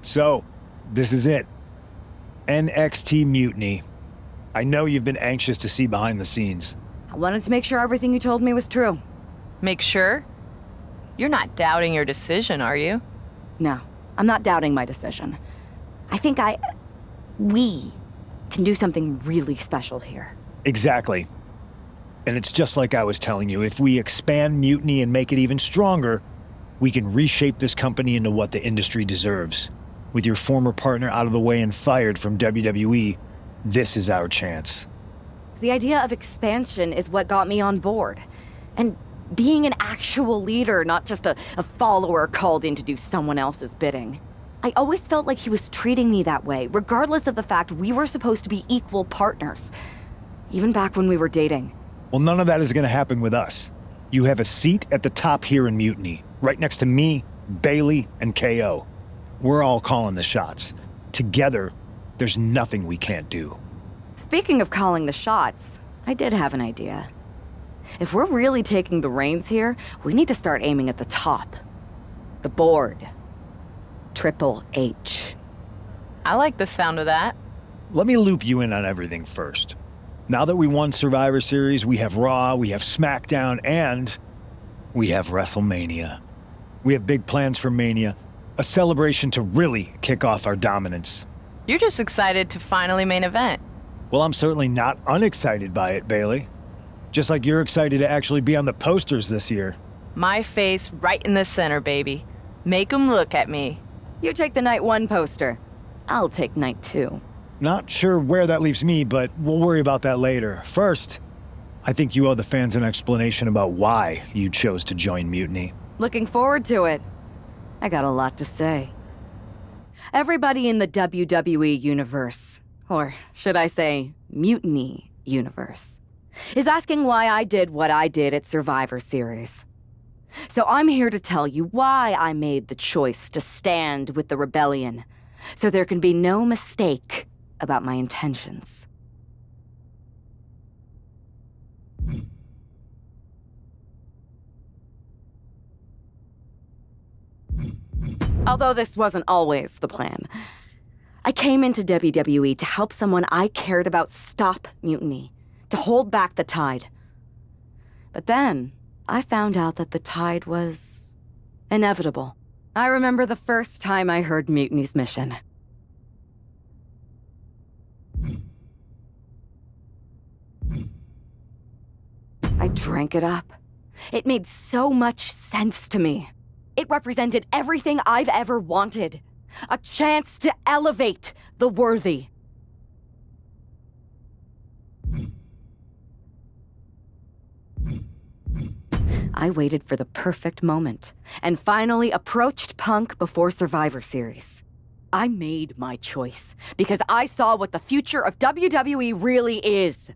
So, this is it. NXT Mutiny. I know you've been anxious to see behind the scenes. I wanted to make sure everything you told me was true. Make sure? You're not doubting your decision, are you? No, I'm not doubting my decision. I think we can do something really special here. Exactly. And it's just like I was telling you, if we expand Mutiny and make it even stronger, we can reshape this company into what the industry deserves. With your former partner out of the way and fired from WWE, this is our chance. The idea of expansion is what got me on board. And being an actual leader, not just a follower called in to do someone else's bidding. I always felt like he was treating me that way, regardless of the fact we were supposed to be equal partners. Even back when we were dating. Well, none of that is going to happen with us. You have a seat at the top here in Mutiny, right next to me, Bailey, and KO. We're all calling the shots. Together, there's nothing we can't do. Speaking of calling the shots, I did have an idea. If we're really taking the reins here, we need to start aiming at the top. The board. Triple H. I like the sound of that. Let me loop you in on everything first. Now that we won Survivor Series, we have Raw, we have SmackDown, and we have WrestleMania. We have big plans for Mania, a celebration to really kick off our dominance. You're just excited to finally main event. Well, I'm certainly not unexcited by it, Bailey. Just like you're excited to actually be on the posters this year. My face right in the center, baby. Make 'em look at me. You take the night 1 poster. I'll take night 2. Not sure where that leaves me, but we'll worry about that later. First, I think you owe the fans an explanation about why you chose to join Mutiny. Looking forward to it. I got a lot to say. Everybody in the WWE universe, or should I say, Mutiny universe, is asking why I did what I did at Survivor Series. So I'm here to tell you why I made the choice to stand with the rebellion, so there can be no mistake about my intentions. Although this wasn't always the plan, I came into WWE to help someone I cared about stop mutiny, to hold back the tide. But then, I found out that the tide was inevitable. I remember the first time I heard Mutiny's mission. I drank it up. It made so much sense to me. It represented everything I've ever wanted. A chance to elevate the worthy. I waited for the perfect moment, and finally approached Punk before Survivor Series. I made my choice, because I saw what the future of WWE really is.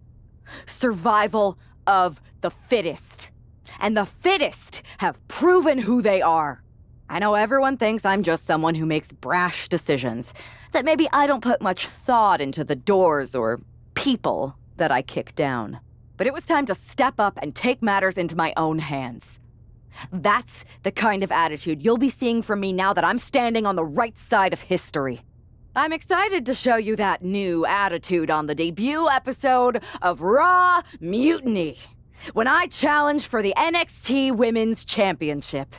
Survival of the fittest. And the fittest have proven who they are. I know everyone thinks I'm just someone who makes brash decisions, that maybe I don't put much thought into the doors or people that I kick down. But it was time to step up and take matters into my own hands. That's the kind of attitude you'll be seeing from me now that I'm standing on the right side of history. I'm excited to show you that new attitude on the debut episode of Raw Mutiny, when I challenge for the NXT Women's Championship.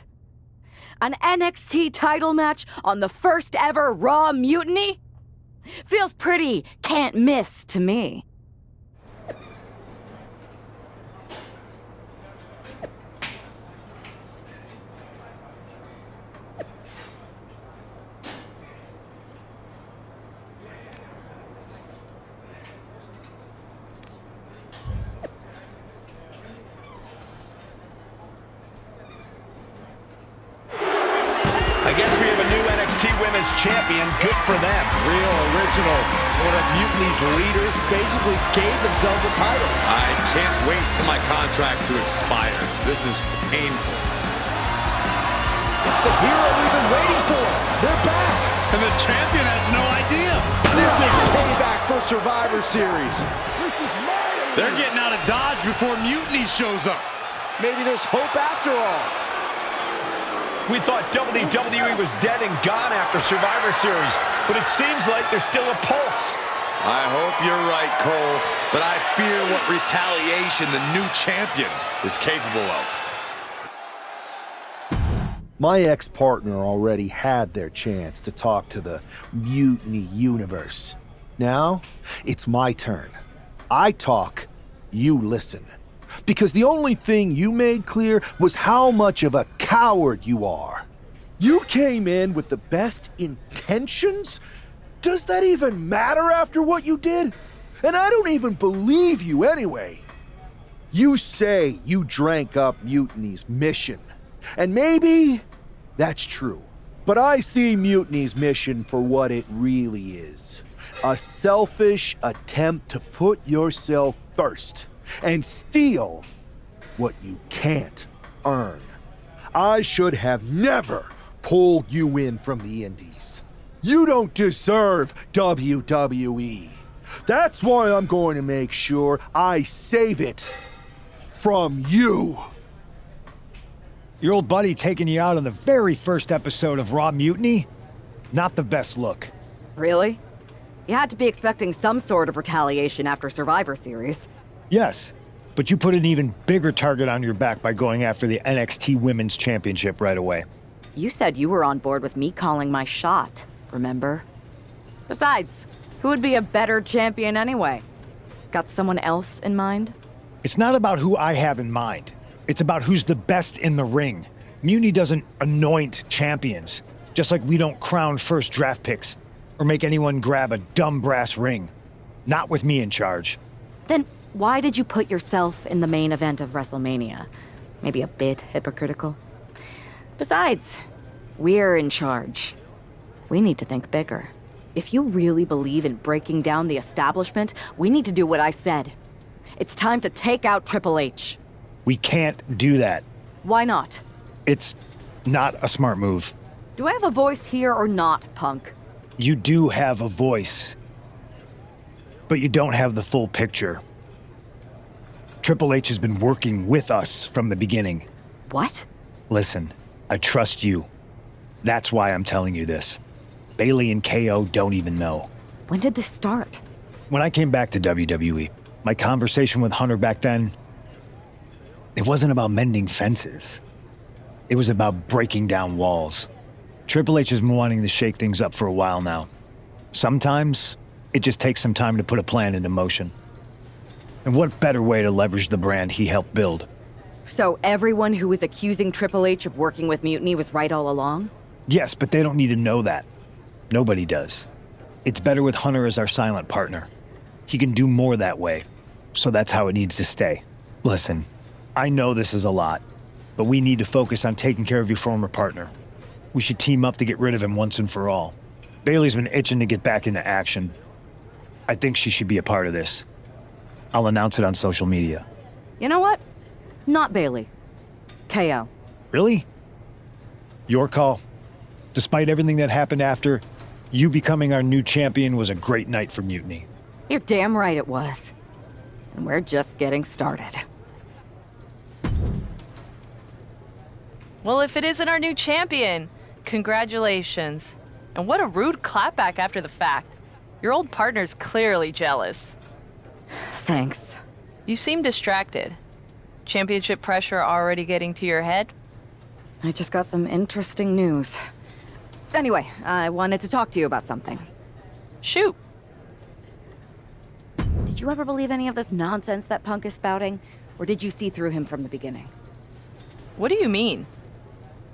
An NXT title match on the first ever Raw Mutiny? Feels pretty can't miss to me. I guess we have a new NXT Women's Champion. Good for them. Real original. One of Mutiny's leaders basically gave themselves a title. I can't wait for my contract to expire. This is painful. It's the hero we've been waiting for. They're back. And the champion has no idea. This is payback for Survivor Series. This is my They're getting out of Dodge before Mutiny shows up. Maybe there's hope after all. We thought WWE was dead and gone after Survivor Series, but it seems like there's still a pulse. I hope you're right, Cole, but I fear what retaliation the new champion is capable of. My ex-partner already had their chance to talk to the Mutiny Universe. Now, it's my turn. I talk, you listen. Because the only thing you made clear was how much of a coward you are. You came in with the best intentions? Does that even matter after what you did? And I don't even believe you anyway. You say you drank up Mutiny's mission. And maybe that's true. But I see Mutiny's mission for what it really is. A selfish attempt to put yourself first and steal what you can't earn. I should have never pulled you in from the Indies. You don't deserve WWE. That's why I'm going to make sure I save it from you. Your old buddy taking you out on the very first episode of Raw Mutiny? Not the best look. Really? You had to be expecting some sort of retaliation after Survivor Series. Yes, but you put an even bigger target on your back by going after the NXT Women's Championship right away. You said you were on board with me calling my shot, remember? Besides, who would be a better champion anyway? Got someone else in mind? It's not about who I have in mind. It's about who's the best in the ring. Mutiny doesn't anoint champions, just like we don't crown first draft picks or make anyone grab a dumb brass ring. Not with me in charge. Then why did you put yourself in the main event of WrestleMania? Maybe a bit hypocritical. Besides, we're in charge. We need to think bigger. If you really believe in breaking down the establishment, we need to do what I said. It's time to take out Triple H. We can't do that. Why not? It's not a smart move. Do I have a voice here or not, Punk? You do have a voice, but you don't have the full picture. Triple H has been working with us from the beginning. What? Listen, I trust you. That's why I'm telling you this. Bayley and KO don't even know. When did this start? When I came back to WWE, my conversation with Hunter back then, it wasn't about mending fences. It was about breaking down walls. Triple H has been wanting to shake things up for a while now. Sometimes, it just takes some time to put a plan into motion. And what better way to leverage the brand he helped build? So everyone who was accusing Triple H of working with Mutiny was right all along? Yes, but they don't need to know that. Nobody does. It's better with Hunter as our silent partner. He can do more that way, so that's how it needs to stay. Listen, I know this is a lot, but we need to focus on taking care of your former partner. We should team up to get rid of him once and for all. Bayley's been itching to get back into action. I think she should be a part of this. I'll announce it on social media. You know what? Not Bayley. KO. Really? Your call. Despite everything that happened after, you becoming our new champion was a great night for Mutiny. You're damn right it was. And we're just getting started. Well, if it isn't our new champion, congratulations. And what a rude clapback after the fact. Your old partner's clearly jealous. Thanks. You seem distracted. Championship pressure already getting to your head? I just got some interesting news. Anyway, I wanted to talk to you about something. Shoot. Did you ever believe any of this nonsense that Punk is spouting? Or did you see through him from the beginning? What do you mean?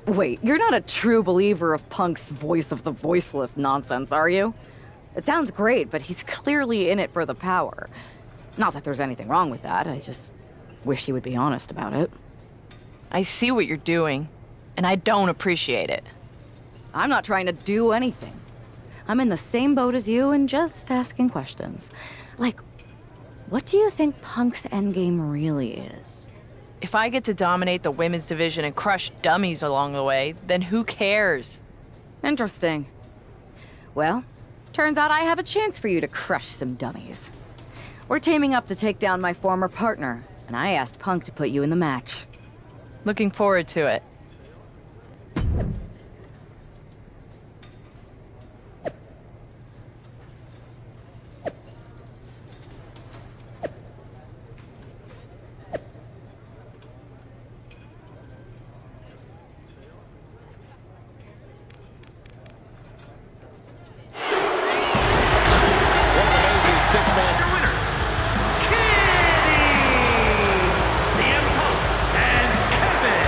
Wait, you're not a true believer of Punk's voice of the voiceless nonsense, are you? It sounds great, but he's clearly in it for the power. Not that there's anything wrong with that, I just wish he would be honest about it. I see what you're doing, and I don't appreciate it. I'm not trying to do anything. I'm in the same boat as you and just asking questions. Like, what do you think Punk's endgame really is? If I get to dominate the women's division and crush dummies along the way, then who cares? Interesting. Well, turns out I have a chance for you to crush some dummies. We're teaming up to take down my former partner, and I asked Punk to put you in the match. Looking forward to it. Six-man winners, Kitty, CM Punk, and Kevin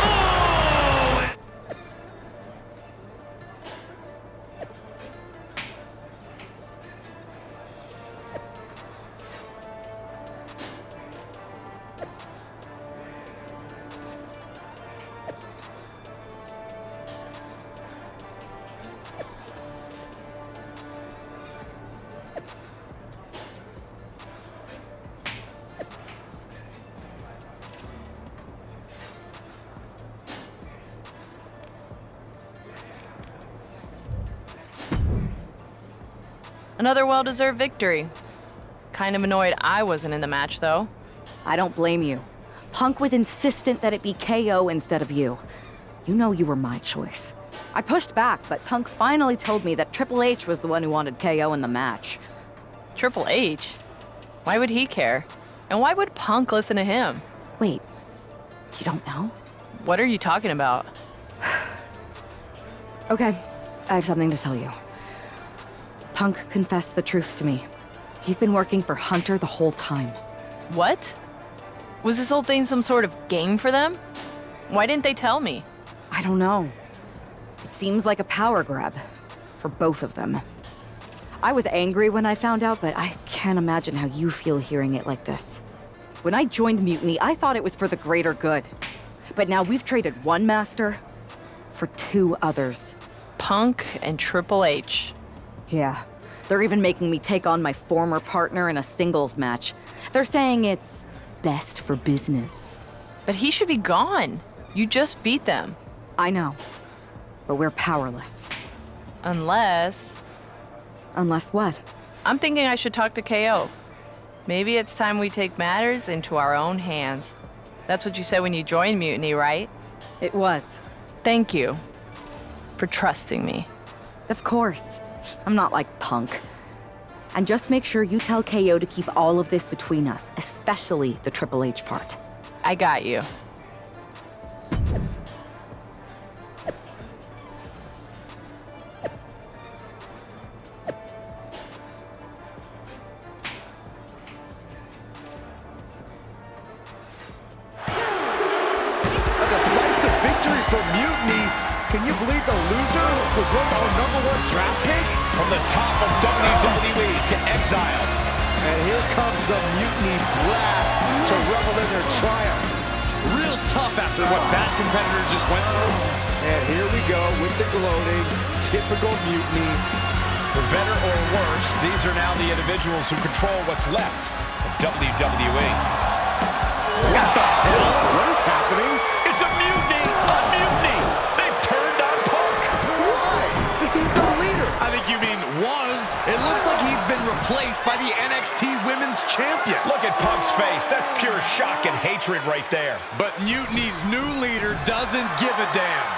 Owens. Another well-deserved victory. Kind of annoyed I wasn't in the match, though. I don't blame you. Punk was insistent that it be KO instead of you. You know you were my choice. I pushed back, but Punk finally told me that Triple H was the one who wanted KO in the match. Triple H? Why would he care? And why would Punk listen to him? Wait, you don't know? What are you talking about? Okay, I have something to tell you. Punk confessed the truth to me. He's been working for Hunter the whole time. What? Was this whole thing some sort of game for them? Why didn't they tell me? I don't know. It seems like a power grab for both of them. I was angry when I found out, but I can't imagine how you feel hearing it like this. When I joined Mutiny, I thought it was for the greater good. But now we've traded one master for two others. Punk and Triple H. Yeah, they're even making me take on my former partner in a singles match. They're saying it's best for business. But he should be gone. You just beat them. I know, but we're powerless. Unless... Unless what? I'm thinking I should talk to KO. Maybe it's time we take matters into our own hands. That's what you said when you joined Mutiny, right? It was. Thank you for trusting me. Of course. I'm not like Punk. And just make sure you tell KO to keep all of this between us, especially the Triple H part. I got you. A decisive victory for Mutiny. Can you believe the loser was once our #1 draft pick? From the top of WWE to exile. And here comes the Mutiny blast to revel in their triumph. Real tough after what that competitor just went through. And here we go with the gloating. Typical Mutiny. For better or worse, these are now the individuals who control what's left of WWE. What the hell? What is happening? It's a mutiny! A mutiny! They've turned on Punk! Why? He's the leader. I think you mean was. It looks like he's been replaced by the NXT Women's Champion. Look at Punk's face. That's pure shock and hatred right there. But Mutiny's new leader doesn't give a damn.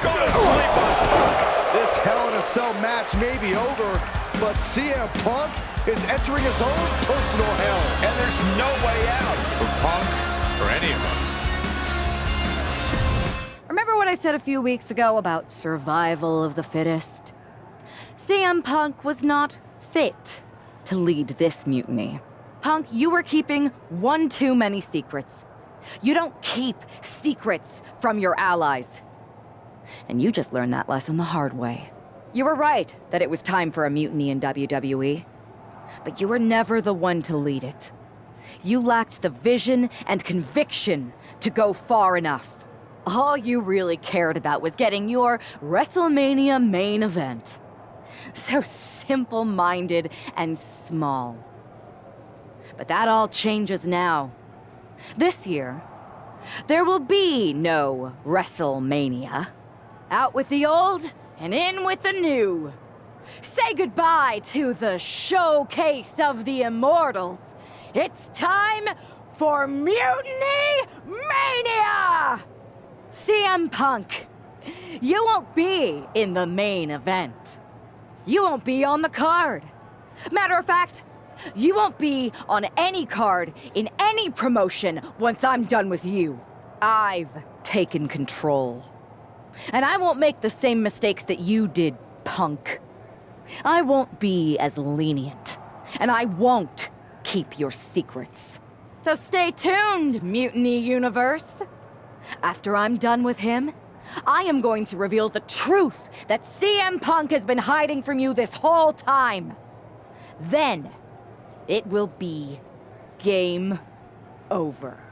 Go to sleep on Punk! This Hell in a Cell match may be over, but CM Punk is entering his own personal hell. And there's no way out. For Punk, or any of us. Remember what I said a few weeks ago about survival of the fittest? CM Punk was not fit to lead this mutiny. Punk, you were keeping one too many secrets. You don't keep secrets from your allies. And you just learned that lesson the hard way. You were right that it was time for a mutiny in WWE. But you were never the one to lead it. You lacked the vision and conviction to go far enough. All you really cared about was getting your WrestleMania main event. So simple-minded and small. But that all changes now. This year, there will be no WrestleMania. Out with the old and in with the new. Say goodbye to the showcase of the immortals. It's time for Mutiny Mania! CM Punk, you won't be in the main event. You won't be on the card. Matter of fact, you won't be on any card in any promotion once I'm done with you. I've taken control. And I won't make the same mistakes that you did, Punk. I won't be as lenient. And I won't keep your secrets. So stay tuned, Mutiny Universe. After I'm done with him, I am going to reveal the truth that CM Punk has been hiding from you this whole time. Then, it will be game over.